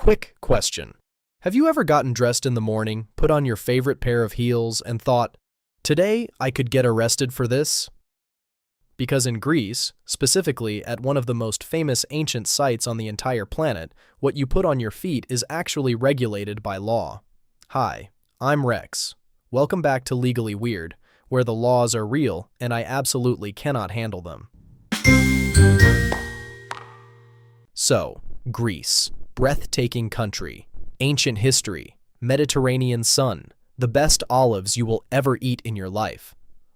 Quick question. Have you ever gotten dressed in the morning, put on your favorite pair of heels, and thought, today I could get arrested for this? Because in Greece, specifically at one of the most famous ancient sites on the entire planet, what you put on your feet is actually regulated by law. Hi, I'm Rex. Welcome back to Legally Weird, where the laws are real and I absolutely cannot handle them. So, Greece, breathtaking country, ancient history, Mediterranean sun, the best olives you will ever eat in your life.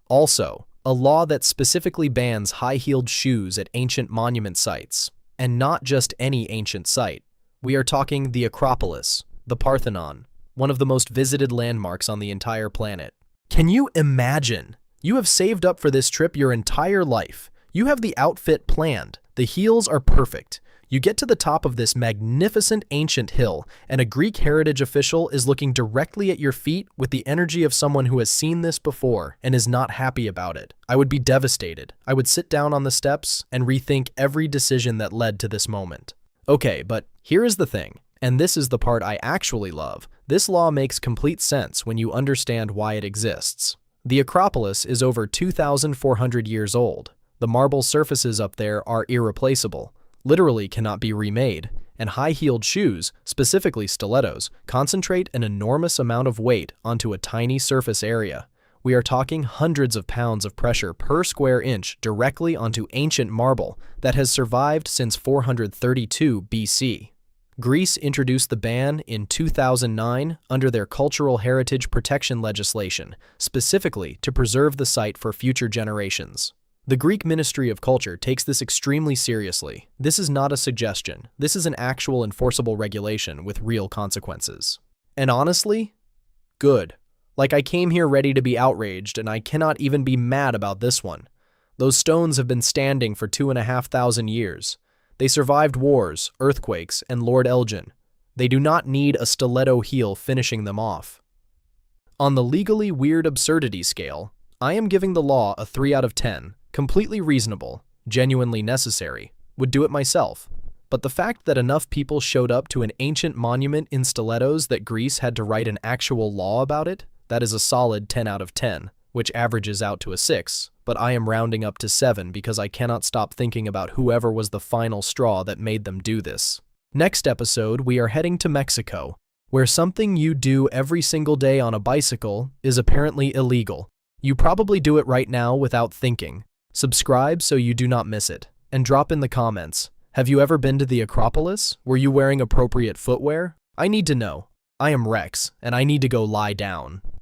Also, a law that specifically bans high-heeled shoes at ancient monument sites, and not just any ancient site. We are talking the Acropolis, the Parthenon, one of the most visited landmarks on the entire planet. Can you imagine? You have saved up for this trip your entire life. You have the outfit planned. The heels are perfect. You get to the top of this magnificent ancient hill, and a Greek heritage official is looking directly at your feet with the energy of someone who has seen this before and is not happy about it. I would be devastated. I would sit down on the steps and rethink every decision that led to this moment. Okay, but here is the thing, and this is the part I actually love. This law makes complete sense when you understand why it exists. The Acropolis is over 2,400 years old. The marble surfaces up there are irreplaceable, literally cannot be remade, and high-heeled shoes, specifically stilettos, concentrate an enormous amount of weight onto a tiny surface area. We are talking hundreds of pounds of pressure per square inch directly onto ancient marble that has survived since 432 BC. Greece introduced the ban in 2009 under their cultural heritage protection legislation, specifically to preserve the site for future generations. The Greek Ministry of Culture takes this extremely seriously. This is not a suggestion. This is an actual enforceable regulation with real consequences. And honestly, good. Like, I came here ready to be outraged, and I cannot even be mad about this one. Those stones have been standing for 2,500 years. They survived wars, earthquakes, and Lord Elgin. They do not need a stiletto heel finishing them off. On the Legally Weird Absurdity Scale, I am giving the law a 3 out of 10. Completely reasonable, genuinely necessary, would do it myself. But the fact that enough people showed up to an ancient monument in stilettos that Greece had to write an actual law about it, that is a solid 10 out of 10, which averages out to a 6, but I am rounding up to 7 because I cannot stop thinking about whoever was the final straw that made them do this. Next episode, we are heading to Mexico, where something you do every single day on a bicycle is apparently illegal. You probably do it right now without thinking. Subscribe so you do not miss it, and drop in the comments. Have you ever been to the Acropolis? Were you wearing appropriate footwear? I need to know. I am Rex, and I need to go lie down.